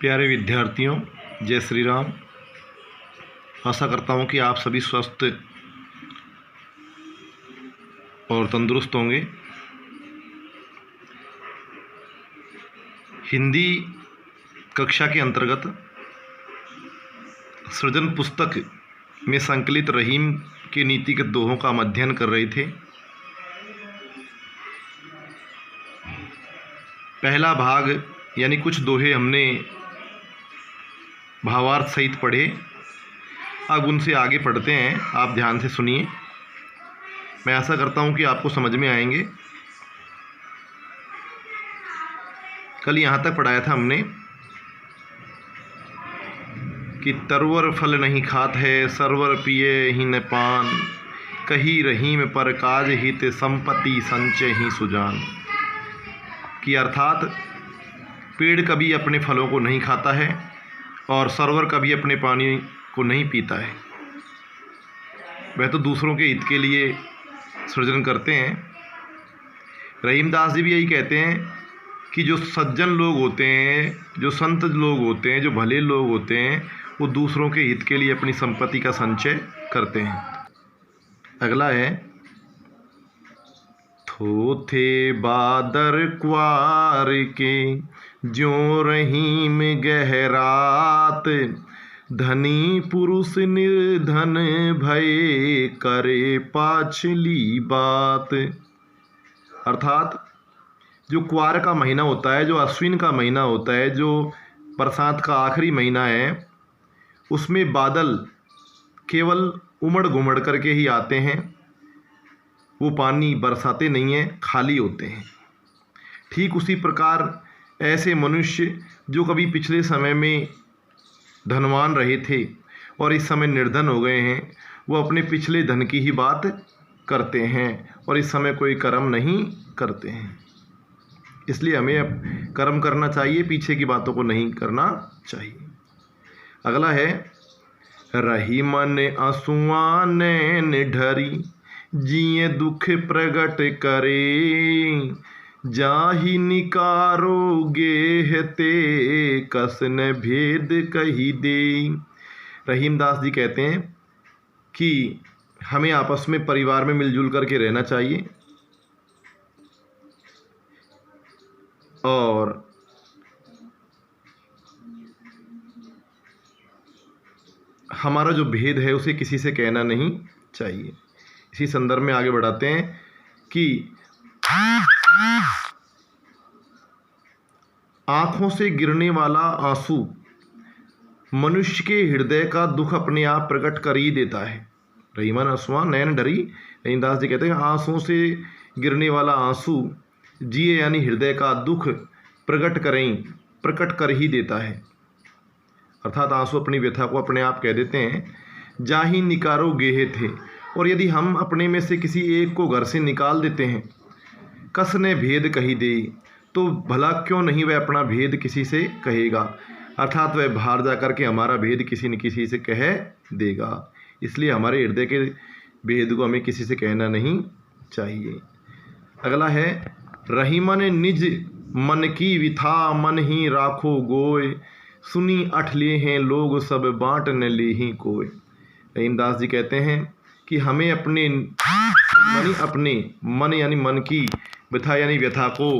प्यारे विद्यार्थियों, जय श्री राम। आशा करता हूँ कि आप सभी स्वस्थ और तंदुरुस्त होंगे। हिंदी कक्षा के अंतर्गत सृजन पुस्तक में संकलित रहीम की नीति के दोहों का हम अध्ययन कर रहे थे। पहला भाग यानी कुछ दोहे हमने भावार्थ सहित पढ़े। अब उनसे आगे पढ़ते हैं, आप ध्यान से सुनिए। मैं आशा करता हूँ कि आपको समझ में आएंगे। कल यहाँ तक पढ़ाया था हमने कि तरवर फल नहीं खात है, सरवर पिए ही न पान, कही रहीम पर काज हित, संपत्ति संचय ही सुजान। कि अर्थात पेड़ कभी अपने फलों को नहीं खाता है और सरवर कभी अपने पानी को नहीं पीता है। वह तो दूसरों के हित के लिए सृजन करते हैं। रहीमदास जी भी यही कहते हैं कि जो सज्जन लोग होते हैं, जो संत लोग होते हैं, जो भले लोग होते हैं, वो दूसरों के हित के लिए अपनी संपत्ति का संचय करते हैं। अगला है, थोथे बादर क्वार के ज्यों रहीम गहरात, धनी पुरुष निर्धन भय करे पाछली बात। अर्थात जो क्वार का महीना होता है, जो अश्विन का महीना होता है, जो बरसात का आखिरी महीना है, उसमें बादल केवल उमड़ घुमड़ करके ही आते हैं। वो पानी बरसाते नहीं हैं, खाली होते हैं। ठीक उसी प्रकार ऐसे मनुष्य जो कभी पिछले समय में धनवान रहे थे और इस समय निर्धन हो गए हैं, वो अपने पिछले धन की ही बात करते हैं और इस समय कोई कर्म नहीं करते हैं। इसलिए हमें अब कर्म करना चाहिए, पीछे की बातों को नहीं करना चाहिए। अगला है, रहीमन आंसुआ नैन ढरी, जिये दुख प्रगट करे, जाहि निकारो गेहते, कसन भेद कही दे। रहीमदास जी कहते हैं कि हमें आपस में परिवार में मिलजुल करके रहना चाहिए और हमारा जो भेद है उसे किसी से कहना नहीं चाहिए। इसी संदर्भ में आगे बढ़ाते हैं कि आंखों से गिरने वाला आंसू मनुष्य के हृदय का दुख अपने आप प्रकट कर ही देता है। रहीमन आंसुआ नैन डरी, रहीमदास जी कहते हैं आंसुओं से गिरने वाला आंसू जिए यानी हृदय का दुख प्रकट कर ही देता है। अर्थात आंसू अपनी व्यथा को अपने आप कह देते हैं। जाहि निकारो गेहे थे, और यदि हम अपने में से किसी एक को घर से निकाल देते हैं, कस ने भेद कही दे, तो भला क्यों नहीं वह अपना भेद किसी से कहेगा। अर्थात वह बाहर जा कर के हमारा भेद किसी न किसी से कह देगा। इसलिए हमारे हृदय के भेद को हमें किसी से कहना नहीं चाहिए। अगला है, रहीमन निज मन की विथा, मन ही राखो गोय, सुनी अठ ले हैं लोग सब बाँट न ले ही कोय। रहीमदास जी कहते हैं कि हमें अपने मन यानी मन की व्यथा यानी व्यथा को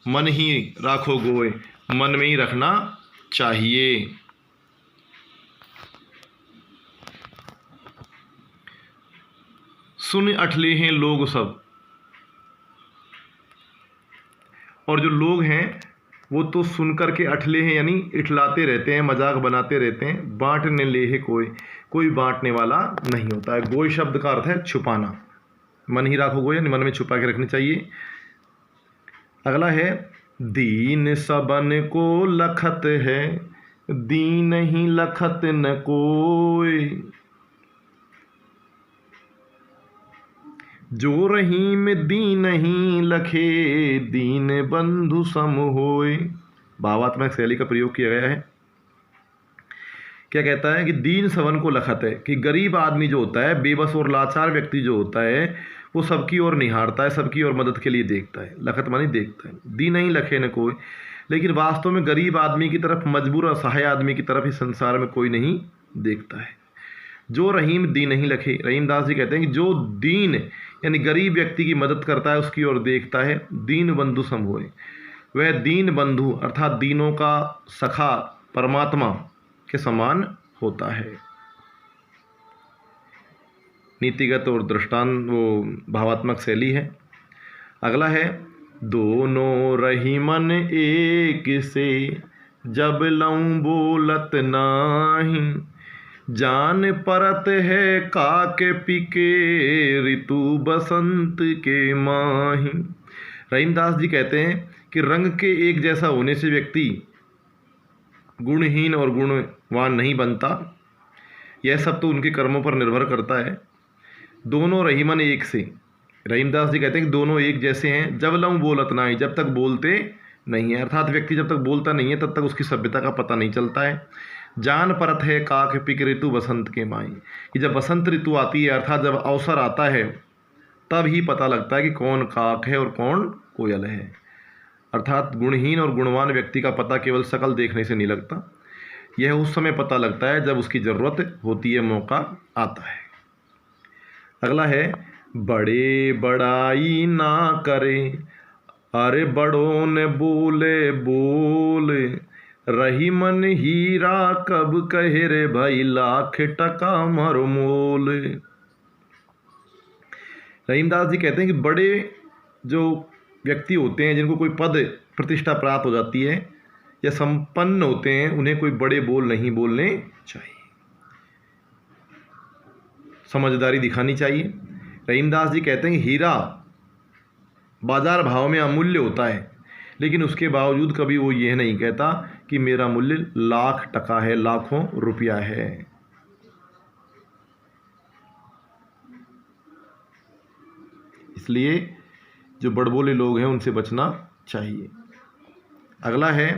मन ही राखो गोय, मन में ही रखना चाहिए। सुन अठले हैं लोग सब, और जो लोग हैं वो तो सुनकर के अठले हैं यानी इठलाते रहते हैं, मजाक बनाते रहते हैं। बांटने ले है कोई बांटने वाला नहीं होता है। गोय शब्द का अर्थ है छुपाना। मन ही राखो गोय यानी मन में छुपा के रखनी चाहिए। अगला है, दीन सबन को लखत है, दीन ही लखत न कोय, जो रहीम दीन ही लखे, दीन बंधु सम होय। भावात्मक शैली का प्रयोग किया गया है। क्या कहता है कि दीन सबन को लखत है, कि गरीब आदमी जो होता है, बेबस और लाचार व्यक्ति जो होता है, वो सबकी ओर निहारता है, सबकी ओर मदद के लिए देखता है। लखत मानी देखता है। दीन ही लखे न कोय, लेकिन वास्तव में गरीब आदमी की तरफ, मजबूर और असहाय आदमी की तरफ इस संसार में कोई नहीं देखता है। जो रहीम दीन नहीं लखे, रहीमदास जी कहते हैं कि जो दीन यानी गरीब व्यक्ति की मदद करता है, उसकी ओर देखता है, दीन बंधु सम होए, वह दीन बंधु अर्थात दीनों का सखा परमात्मा के समान होता है। नीतिगत और दृष्टांत वो भावात्मक शैली है। अगला है, दोनों रहीमन एक से जब लऊं बोलत नाही, जान परत है काके पिके ऋतु बसंत के माही। रहीमदास जी कहते हैं कि रंग के एक जैसा होने से व्यक्ति गुणहीन और गुणवान नहीं बनता, यह सब तो उनके कर्मों पर निर्भर करता है। दोनों रहीमन एक से, रहीमदास जी कहते हैं कि दोनों एक जैसे हैं, जब लऊं बोलत नाही, जब तक बोलते नहीं है, अर्थात व्यक्ति जब तक बोलता नहीं है तब तक उसकी सभ्यता का पता नहीं चलता है। जान परत है काक पिक ऋतु बसंत के माई, कि जब बसंत ऋतु आती है अर्थात जब अवसर आता है तब ही पता लगता है कि कौन काक है और कौन कोयल है। अर्थात गुणहीन और गुणवान व्यक्ति का पता केवल शकल देखने से नहीं लगता, यह उस समय पता लगता है जब उसकी ज़रूरत होती है, मौका आता है। अगला है, बड़े बड़ाई ना करे, अरे बड़ों ने बोले बोल, रहीमन हीरा कब कहे रे भाई, लाख टका मर मोल। रहीमदास जी कहते हैं कि बड़े जो व्यक्ति होते हैं, जिनको कोई पद प्रतिष्ठा प्राप्त हो जाती है या संपन्न होते हैं, उन्हें कोई बड़े बोल नहीं बोलने चाहिए, समझदारी दिखानी चाहिए। रहीमदास जी कहते हैं कि हीरा बाजार भाव में अमूल्य होता है, लेकिन उसके बावजूद कभी वो ये नहीं कहता कि मेरा मूल्य लाख टका है, लाखों रुपया है। इसलिए जो बड़बोले लोग हैं उनसे बचना चाहिए। अगला है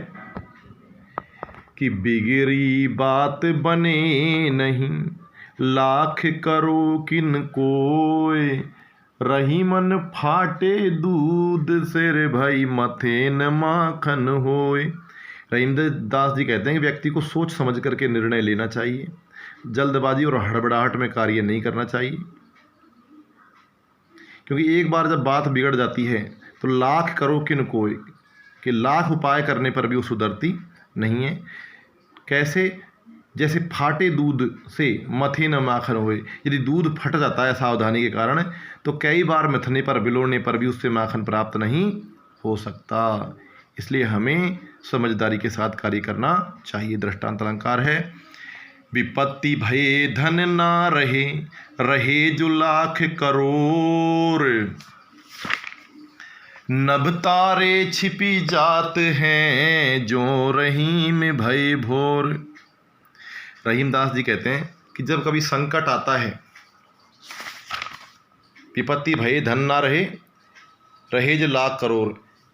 कि बिगड़ी बात बने नहीं, लाख करो किन कोय, रहीमन फाटे दूध से रे भाई, मथे न माखन होए। रहीमदास जी कहते हैं कि व्यक्ति को सोच समझ करके निर्णय लेना चाहिए, जल्दबाजी और हड़बड़ाहट में कार्य नहीं करना चाहिए, क्योंकि एक बार जब बात बिगड़ जाती है तो लाख करो किन कोय, कि लाख उपाय करने पर भी वो सुधरती नहीं है। कैसे? जैसे फाटे दूध से मथे न माखन होए, यदि दूध फट जाता है सावधानी के कारण तो कई बार मथने पर, बिलोड़ने पर भी उससे माखन प्राप्त नहीं हो सकता। इसलिए हमें समझदारी के साथ कार्य करना चाहिए। दृष्टांत अलंकार है, विपत्ति भये धन ना रहे, रहे जो लाख करोड़, नभ तारे छिपी जात हैं, जो रहीम भय भोर। रहीमदास जी कहते हैं कि जब कभी संकट आता है, विपत्ति भय धन ना रहे, रहे जो लाख करोड़,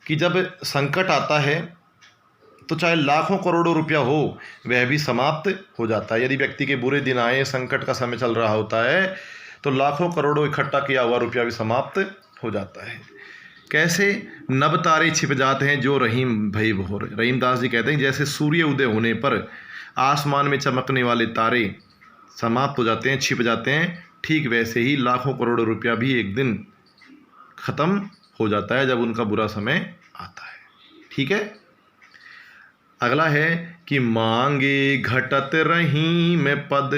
कि जब संकट आता है तो चाहे लाखों करोड़ों रुपया हो वह भी समाप्त हो जाता है। यदि व्यक्ति के बुरे दिन आए, संकट का समय चल रहा होता है, तो लाखों करोड़ों इकट्ठा किया हुआ रुपया भी समाप्त हो जाता है। कैसे? नभ तारे छिप जाते हैं, जो रहीम भय भोर। रहीमदास जी कहते हैं जैसे सूर्य उदय होने पर आसमान में चमकने वाले तारे समाप्त हो जाते हैं, छिप जाते हैं, ठीक वैसे ही लाखों करोड़ों रुपया भी एक दिन खत्म हो जाता है जब उनका बुरा समय आता है। ठीक है। अगला है कि मांगे घटत रही मैं पद,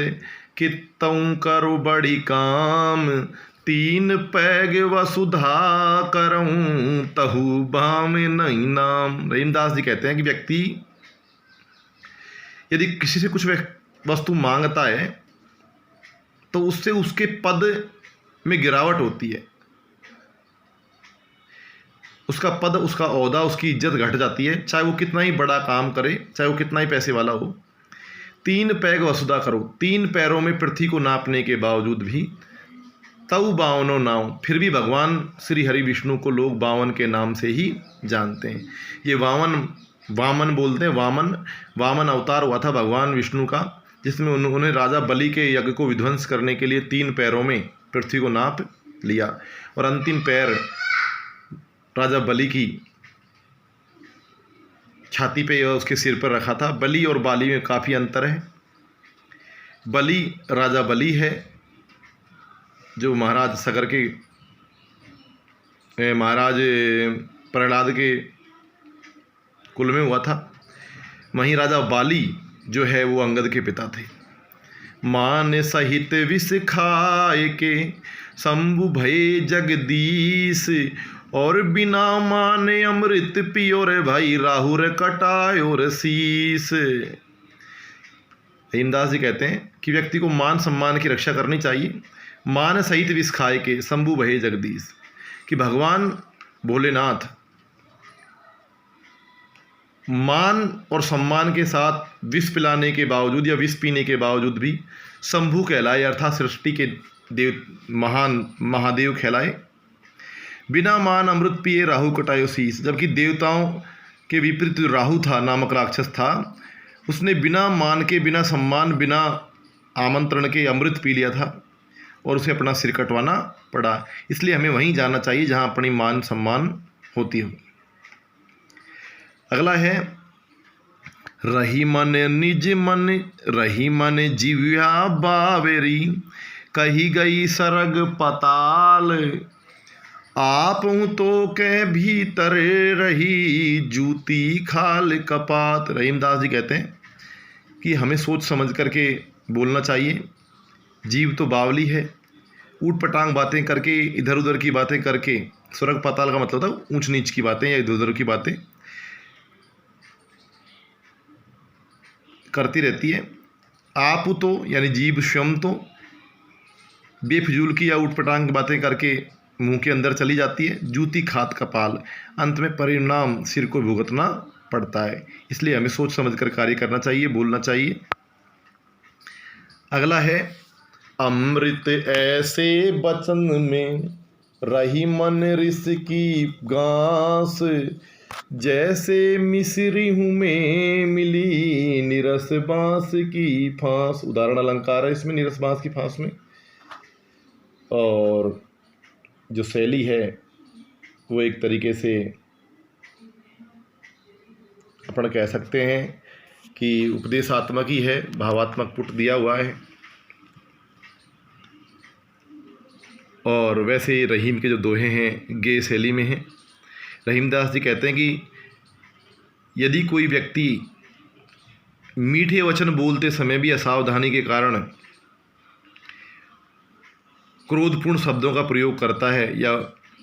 कितऊं करो बड़ी काम, तीन पैग वसुधा करऊं, तहु बाम नहीं नाम। रहीमदास जी कहते हैं कि व्यक्ति यदि किसी से कुछ वस्तु मांगता है तो उससे उसके पद में गिरावट होती है, उसका पद, उसका ओहदा, उसकी इज्जत घट जाती है, चाहे वो कितना ही बड़ा काम करे, चाहे वो कितना ही पैसे वाला हो। तीन पैग वसुधा करो, तीन पैरों में पृथ्वी को नापने के बावजूद भी तऊ बावनो नाम, फिर भी भगवान श्री हरि विष्णु को लोग बावन के नाम से ही जानते हैं। ये वामन बोलते हैं, वामन अवतार हुआ था भगवान विष्णु का, जिसमें उन्होंने राजा बलि के यज्ञ को विध्वंस करने के लिए तीन पैरों में पृथ्वी को नाप लिया और अंतिम पैर राजा बलि की छाती पे या उसके सिर पर रखा था। बलि और बाली में काफ़ी अंतर है। बलि राजा बलि है जो महाराज सगर के महाराज प्रहलाद के कुल में हुआ था। वहीं राजा बाली जो है वो अंगद के पिता थे। मान सहित विष खाए के शंभु भये जगदीश, और बिना माने अमृत पियो रे भाई राहुर कटायो रे शीस। रहीमदास जी कहते हैं कि व्यक्ति को मान सम्मान की रक्षा करनी चाहिए। मान सहित विष खाए के शंभु भये जगदीश, कि भगवान भोलेनाथ मान और सम्मान के साथ विष पिलाने के बावजूद या विष पीने के बावजूद भी शंभु कहलाए, अर्थात सृष्टि के देव महान महादेव कहलाए। बिना मान अमृत पिए राहु कटायो शीस, जबकि देवताओं के विपरीत राहु था, नामक राक्षस था, उसने बिना मान के, बिना सम्मान, बिना आमंत्रण के अमृत पी लिया था और उसे अपना सिर कटवाना पड़ा। इसलिए हमें वहीं जाना चाहिए जहाँ अपनी मान सम्मान होती हो। अगला है रही मन निज मन, रही मन जीव्या बावेरी, कही गई सरग पताल, आप हूँ तो कह भीतर रही जूती खाल कपात। रहीमदास जी कहते हैं कि हमें सोच समझ करके बोलना चाहिए। जीव तो बावली है, ऊट पटांग बातें करके, इधर उधर की बातें करके, स्वर्ग पाताल का मतलब था ऊंच नीच की बातें या इधर उधर की बातें करती रहती है। आप तो यानी जीव स्वयं तो बेफजूल की या ऊटपटांग की बातें करके मुंह के अंदर चली जाती है। जूती खात कपाल, अंत में परिणाम सिर को भुगतना पड़ता है। इसलिए हमें सोच समझकर कार्य करना चाहिए, बोलना चाहिए। अगला है अमृत ऐसे बचन में रही मन ऋष की गांस, जैसे मिस्री हूँ में मिली निरस बांस की फांस। उदाहरण अलंकार है इसमें निरस बांस की फांस में। और जो शैली है वो एक तरीके से अपन कह सकते हैं कि उपदेशात्मक ही है, भावात्मक पुट दिया हुआ है। और वैसे रहीम के जो दोहे हैं गे शैली में हैं। रहीमदास जी कहते हैं कि यदि कोई व्यक्ति मीठे वचन बोलते समय भी असावधानी के कारण क्रोधपूर्ण शब्दों का प्रयोग करता है या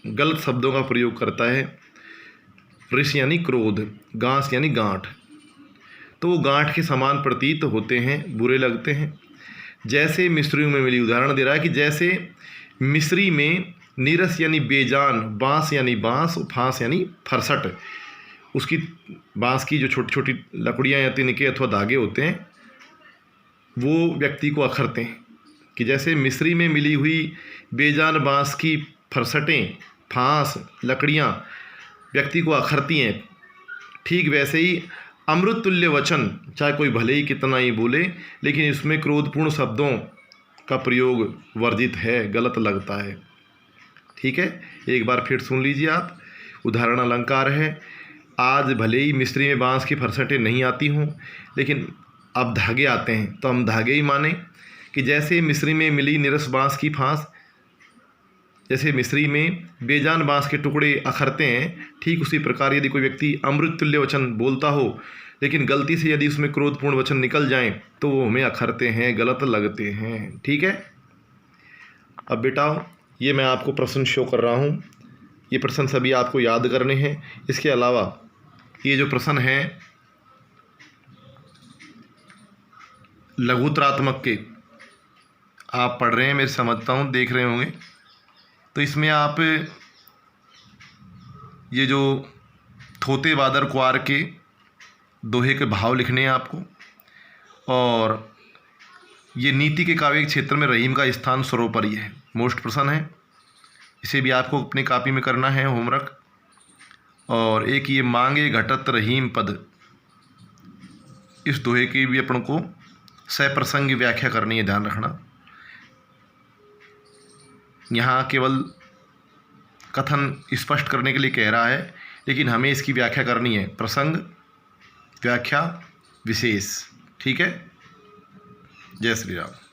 गलत शब्दों का प्रयोग करता है, ऋष यानी क्रोध, गांस यानी गांठ, तो वो गांठ के समान प्रतीत होते हैं, बुरे लगते हैं। जैसे मिस्रियों में मिली, उदाहरण दे रहा है कि जैसे मिस्री में नीरस यानी बेजान, बांस यानी बांस, फांस यानी फरसट, उसकी बांस की जो छोटी छोटी लकड़ियाँ या तिनके अथवा धागे होते हैं वो व्यक्ति को अखरते हैं। कि जैसे मिस्री में मिली हुई बेजान बांस की फरसटें, फांस, लकड़ियाँ व्यक्ति को अखरती हैं, ठीक वैसे ही अमृत तुल्य वचन, चाहे कोई भले ही कितना ही बोले, लेकिन इसमें क्रोधपूर्ण शब्दों का प्रयोग वर्जित है, गलत लगता है। ठीक है, एक बार फिर सुन लीजिए आप। उदाहरण अलंकार है, आज भले ही मिस्री में बांस की फरसटें नहीं आती हों, लेकिन अब धागे आते हैं तो हम धागे ही माने। कि जैसे मिस्री में मिली निरस बांस की फांस, जैसे मिस्री में बेजान बांस के टुकड़े अखरते हैं, ठीक उसी प्रकार यदि कोई व्यक्ति अमृत तुल्य वचन बोलता हो, लेकिन गलती से यदि उसमें क्रोधपूर्ण वचन निकल जाएं तो वो हमें अखरते हैं, गलत लगते हैं। ठीक है। अब बेटा ये मैं आपको प्रश्न शो कर रहा हूँ, ये प्रश्न सभी आपको याद करने हैं। इसके अलावा ये जो प्रश्न हैं लघुत्रात्मक के आप पढ़ रहे हैं, मैं समझता हूँ, देख रहे होंगे, तो इसमें आप ये जो थोते बादर कुआर के दोहे के भाव लिखने हैं आपको, और ये नीति के काव्य क्षेत्र में रहीम का स्थान सर्वोपरि है, मोस्ट प्रश्न है। इसे भी आपको अपनी कॉपी में करना है होमवर्क। और एक ये मांगे घटत रहीम पद, इस दोहे की भी अपन को सप्रसंग व्याख्या करनी है, ध्यान रखना। यहाँ केवल कथन स्पष्ट करने के लिए कह रहा है, लेकिन हमें इसकी व्याख्या करनी है। प्रसंग व्याख्या विशेष। ठीक है, जय श्री राम।